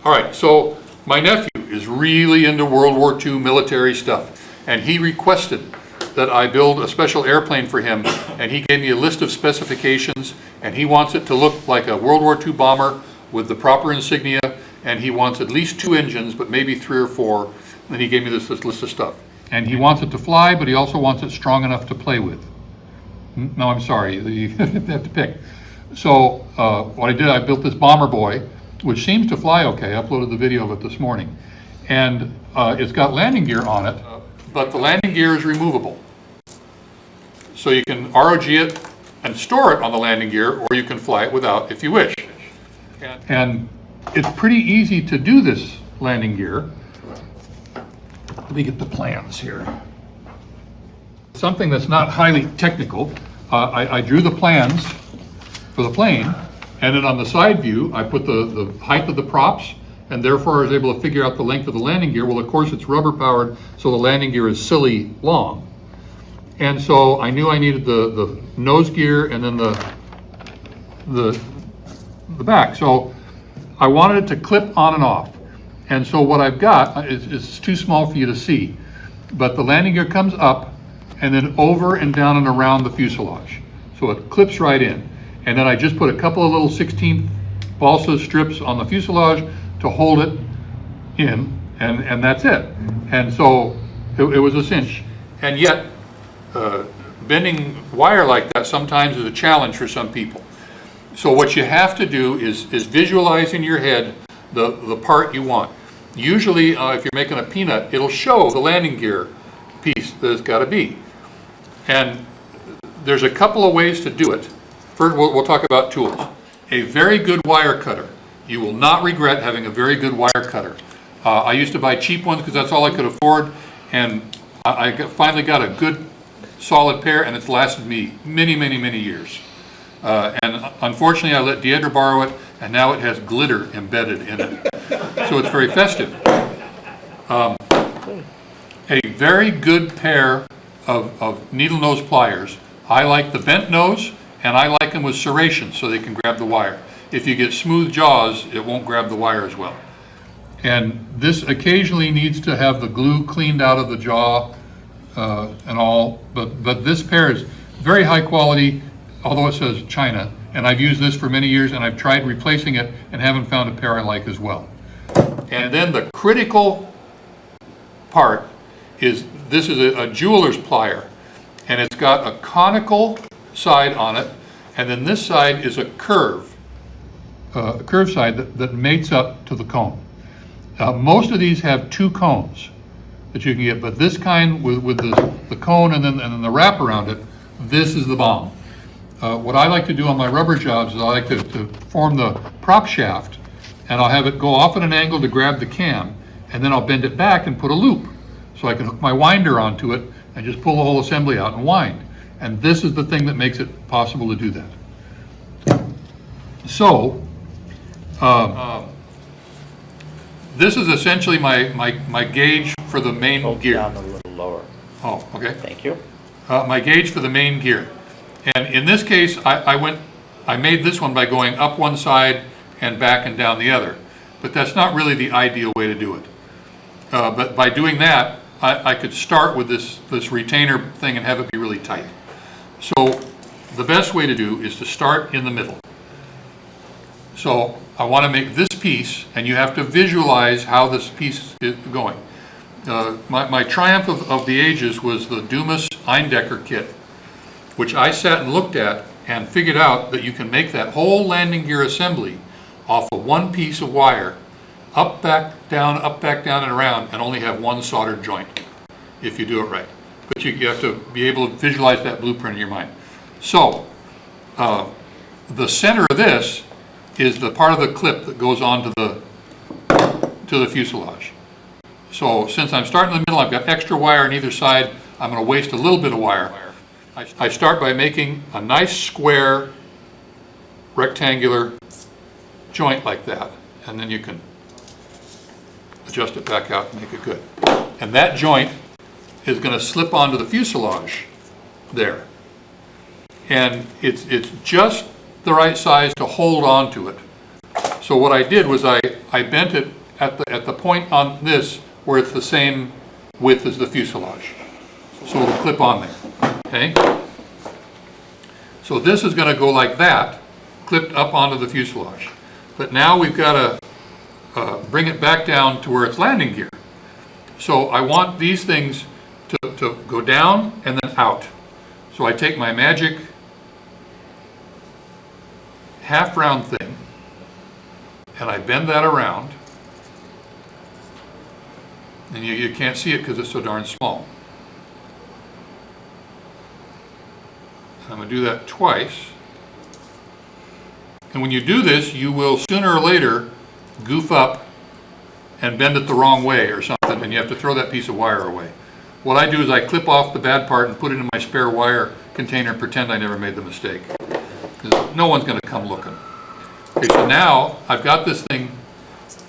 All right, so my nephew is really into World War II military stuff, and he requested that I build a special airplane for him, and he gave me a list of specifications, and he wants it to look like a World War II bomber with the proper insignia, and he wants at least 2 engines, but maybe 3 or 4, and he gave me this list of stuff. And he wants it to fly, but he also wants it strong enough to play with. No, I'm sorry, you have to pick. So what I did, I built this bomber boy, which seems to fly okay. I uploaded the video of it this morning. And it's got landing gear on it, but the landing gear is removable. So you can ROG it and store it on the landing gear, or you can fly it without if you wish. And it's pretty easy to do this landing gear. Let me get the plans here. Something that's not highly technical. I drew the plans for the plane, and then on the side view, I put the height of the props, and therefore I was able to figure out the length of the landing gear. Well, of course, it's rubber powered, so the landing gear is silly long. And so I knew I needed the nose gear and then the back. So I wanted it to clip on and off. And so what I've got is too small for you to see, but the landing gear comes up and then over and down and around the fuselage. So it clips right in. And then I just put a couple of little 16th balsa strips on the fuselage to hold it in, and that's it. And so it was a cinch. And yet, bending wire like that sometimes is a challenge for some people. So what you have to do is visualize in your head the part you want. Usually, if you're making a peanut, it'll show the landing gear piece that it's got to be. And there's a couple of ways to do it. First, we'll talk about tools. A very good wire cutter. You will not regret having a very good wire cutter. I used to buy cheap ones because that's all I could afford, and I finally got a good solid pair, and it's lasted me many, many, many years. And unfortunately, I let Deidre borrow it, and now it has glitter embedded in it. So it's very festive. A very good pair of needle nose pliers. I like the bent nose, and I like them with serrations so they can grab the wire. If you get smooth jaws, it won't grab the wire as well. And this occasionally needs to have the glue cleaned out of the jaw and all, but this pair is very high quality, although it says China, and I've used this for many years, and I've tried replacing it and haven't found a pair I like as well. And then the critical part is this is a jeweler's plier, and it's got a conical side on it, and then this side is a curve side that mates up to the cone. Most of these have 2 cones that you can get, but this kind with the cone and then the wrap around it, this is the bomb. What I like to do on my rubber jobs is I like to form the prop shaft, and I'll have it go off at an angle to grab the cam, and then I'll bend it back and put a loop so I can hook my winder onto it and just pull the whole assembly out and wind. And this is the thing that makes it possible to do that. So this is essentially my gauge for the main gear. Down a little lower. Oh, okay. Thank you. My gauge for the main gear. And in this case, I made this one by going up one side and back and down the other. But that's not really the ideal way to do it. But by doing that, I could start with this retainer thing and have it be really tight. So the best way to do is to start in the middle. So I want to make this piece, and you have to visualize how this piece is going. My triumph of the ages was the Dumas Eindecker kit, which I sat and looked at and figured out that you can make that whole landing gear assembly off of one piece of wire, up, back, down, and around, and only have one soldered joint, if you do it right. But you have to be able to visualize that blueprint in your mind. So, the center of this is the part of the clip that goes onto the fuselage. So, since I'm starting in the middle, I've got extra wire on either side, I'm going to waste a little bit of wire. I start by making a nice square rectangular joint like that, and then you can adjust it back out and make it good. And that joint is going to slip onto the fuselage there. And it's just the right size to hold on to it. So what I did was I I bent it at the point on this where it's the same width as the fuselage. So it'll clip on there, okay? So this is going to go like that, clipped up onto the fuselage. But now we've got to bring it back down to where it's landing gear. So I want these things to go down and then out. So I take my magic half round thing and I bend that around. And you can't see it because it's so darn small. And I'm going to do that twice. And when you do this, you will sooner or later goof up and bend it the wrong way or something, and you have to throw that piece of wire away. What I do is I clip off the bad part and put it in my spare wire container and pretend I never made the mistake. No one's going to come looking. Okay, so now I've got this thing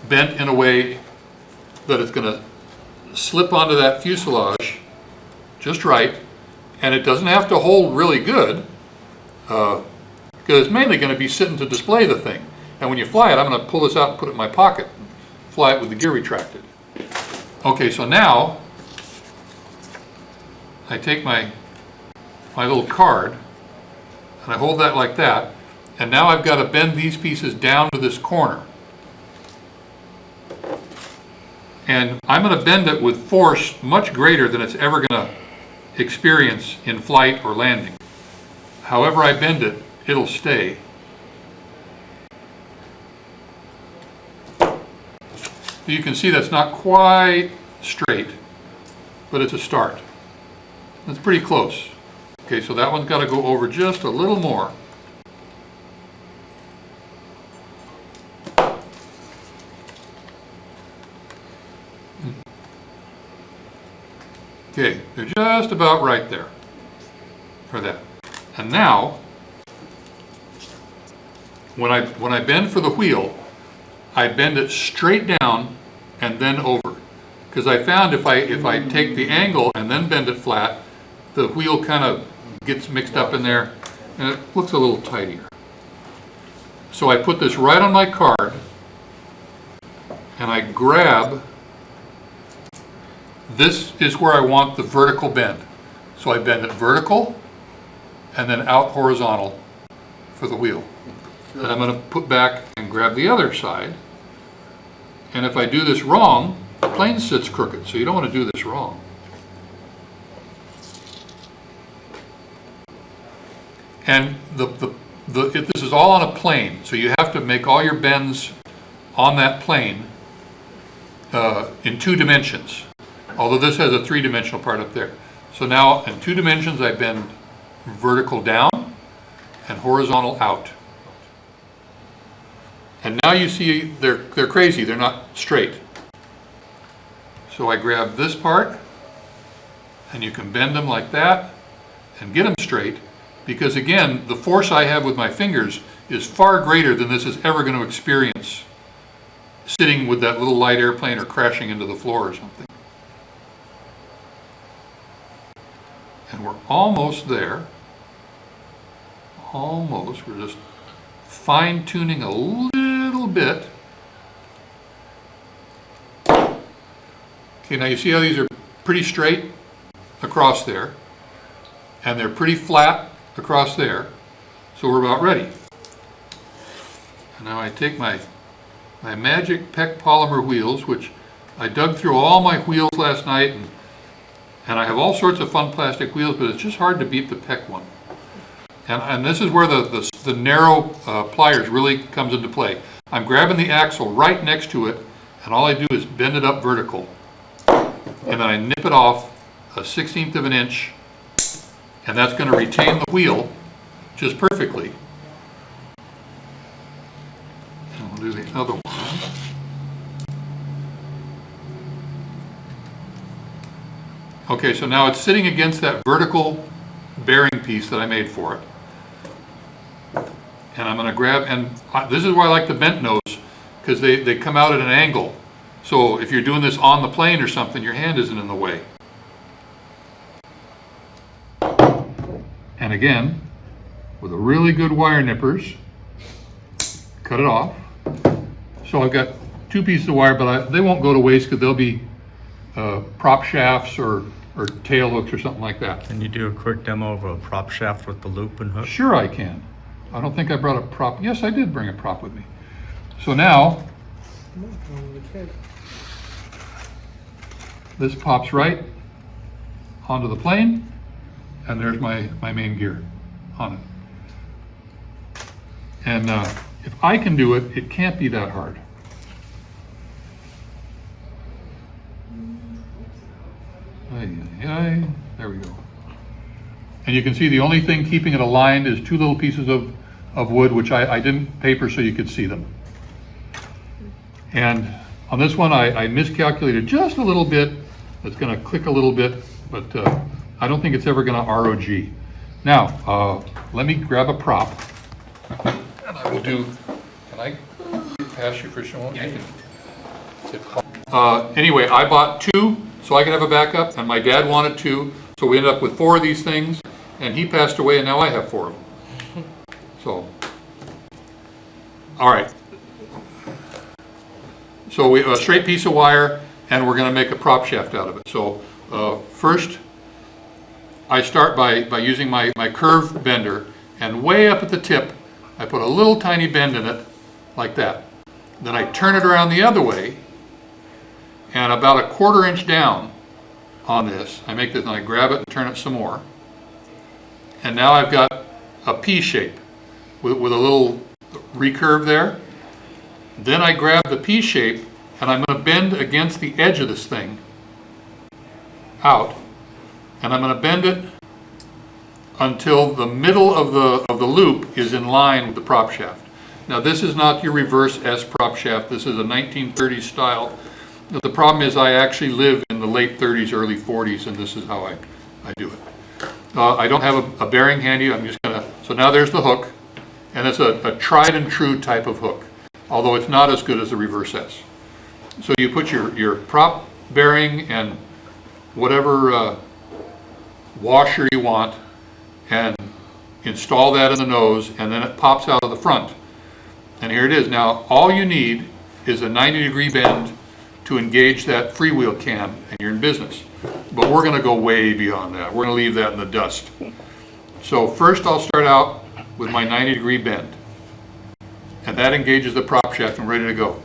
bent in a way that it's going to slip onto that fuselage just right, and it doesn't have to hold really good because it's mainly going to be sitting to display the thing. And when you fly it, I'm going to pull this out and put it in my pocket and fly it with the gear retracted. Okay, so now I take my little card and I hold that like that, and now I've got to bend these pieces down to this corner. And I'm going to bend it with force much greater than it's ever going to experience in flight or landing. However I bend it, it'll stay. You can see that's not quite straight, but it's a start. It's pretty close. Okay, so that one's got to go over just a little more. Okay, they're just about right there for that. And now, when I bend for the wheel, I bend it straight down and then over. Because I found if I take the angle and then bend it flat, the wheel kind of gets mixed up in there and it looks a little tighter. So I put this right on my card and I grab. This is where I want the vertical bend. So I bend it vertical and then out horizontal for the wheel. And I'm going to put back and grab the other side. And if I do this wrong, the plane sits crooked, so you don't want to do this wrong. And this is all on a plane, so you have to make all your bends on that plane in 2 dimensions. Although this has a 3-dimensional part up there. So now in 2 dimensions I bend vertical down and horizontal out. And now you see they're crazy, they're not straight. So I grab this part and you can bend them like that and get them straight, because again, the force I have with my fingers is far greater than this is ever going to experience sitting with that little light airplane or crashing into the floor or something. And we're almost there. Almost. We're just fine-tuning a little bit. Okay, now you see how these are pretty straight across there, and they're pretty flat across there, so we're about ready. And now I take my magic PEC polymer wheels, which I dug through all my wheels last night, and I have all sorts of fun plastic wheels, but it's just hard to beat the PEC one. And this is where the narrow pliers really comes into play. I'm grabbing the axle right next to it, and all I do is bend it up vertical. And then I nip it off 1/16 of an inch, and that's going to retain the wheel just perfectly. And we'll do the other one. Okay, so now it's sitting against that vertical bearing piece that I made for it. And I'm going to grab, and this is why I like the bent nose, because they come out at an angle. So if you're doing this on the plane or something, your hand isn't in the way. And again, with a really good wire nippers, cut it off. So I've got 2 pieces of wire, but they won't go to waste because they'll be prop shafts or tail hooks or something like that. Can you do a quick demo of a prop shaft with the loop and hook? Sure I can. I don't think I brought a prop. Yes, I did bring a prop with me. So now, this pops right onto the plane, and there's my main gear on it. And if I can do it, it can't be that hard. There we go. And you can see the only thing keeping it aligned is 2 little pieces of wood, which I didn't paper so you could see them. And on this one, I miscalculated just a little bit. It's going to click a little bit, but I don't think it's ever going to ROG. Now, let me grab a prop, and I will do, can I pass you for Sean? Yeah, you can. Anyway, I bought 2 so I could have a backup, and my dad wanted 2, so we ended up with 4 of these things, and he passed away, and now I have 4 of them. So, all right. So we have a straight piece of wire, and we're going to make a prop shaft out of it. So first, I start by using my curved bender, and way up at the tip, I put a little tiny bend in it, like that. Then I turn it around the other way, and about a 1/4 inch down on this, I make this, and I grab it and turn it some more. And now I've got a P shape with a little recurve there. Then I grab the P shape, and I'm going to bend against the edge of this thing out, and I'm going to bend it until the middle of the loop is in line with the prop shaft. Now this is not your reverse S prop shaft. This is a 1930s style. The problem is I actually live in the late 30s, early 40s, and this is how I do it. I don't have a bearing handy. I'm just going to, so now there's the hook, and it's a tried and true type of hook, although it's not as good as the reverse S. So you put your prop bearing and whatever washer you want, and install that in the nose, and then it pops out of the front. And here it is. Now all you need is a 90-degree bend to engage that freewheel cam, and you're in business. But we're going to go way beyond that. We're going to leave that in the dust. So first I'll start out with my 90-degree bend, and that engages the prop shaft and ready to go.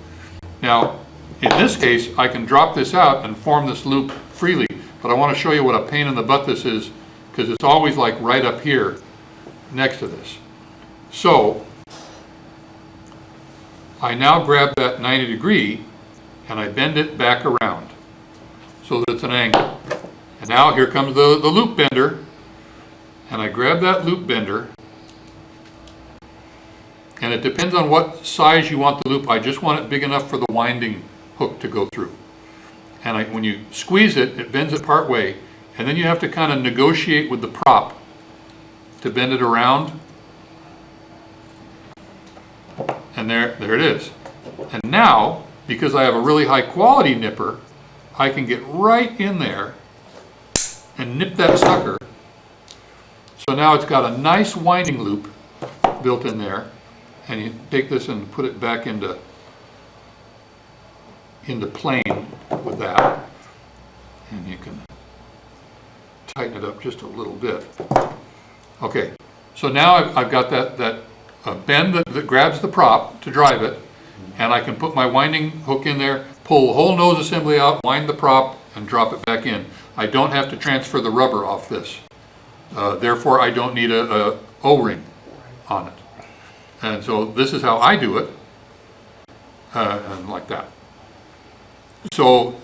Now in this case I can drop this out and form this loop freely, but I want to show you what a pain in the butt this is, because it's always like right up here next to this. So I now grab that 90-degree and I bend it back around so that it's an angle. And now here comes the loop bender, and I grab that loop bender, and it depends on what size you want the loop. I just want it big enough for the winding hook to go through. And when you squeeze it, it bends it part way, and then you have to kind of negotiate with the prop to bend it around. And there it is. And now, because I have a really high quality nipper, I can get right in there and nip that sucker. So now it's got a nice winding loop built in there, and you take this and put it back into plane with that, and you can tighten it up just a little bit. Okay, so now I've got that bend that grabs the prop to drive it, and I can put my winding hook in there, pull the whole nose assembly out, wind the prop, and drop it back in. I don't have to transfer the rubber off this. Therefore, I don't need a O-ring on it. And so this is how I do it, and like that. So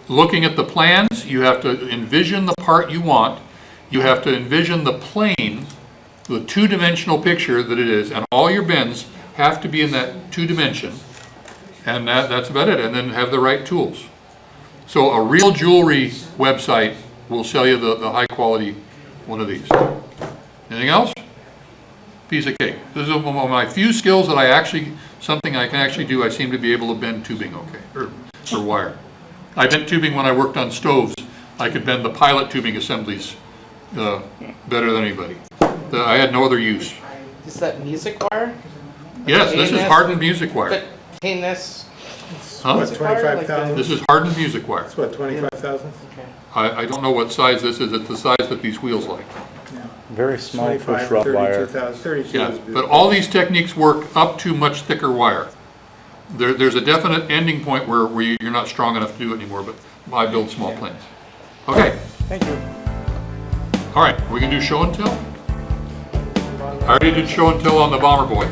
looking at the plans, you have to envision the part you want. You have to envision the plane, the 2-dimensional picture that it is, and all your bends have to be in that 2-dimension, and that's about it, and then have the right tools. So a real jewelry website will sell you the high quality one of these. Anything else? Piece of cake. This is one of my few skills that something I can actually do. I seem to be able to bend tubing okay, or wire. I bent tubing when I worked on stoves. I could bend the pilot tubing assemblies better than anybody. I had no other use. Is that music wire? Yes, this is hardened music wire. But maintain this? Huh? What, 25,000? This is hardened music wire. That's what, 25,000? Okay. I don't know what size this is. It's the size that these wheels like. Very small 25, push rod wire. 32,000, 32 Yeah, is big. but all these techniques work up to much thicker wire. There's a definite ending point where you're not strong enough to do it anymore, but I build small planes. Okay, Thank you. all right, we can do show and tell? I already did show and tell on the Bomber Boy.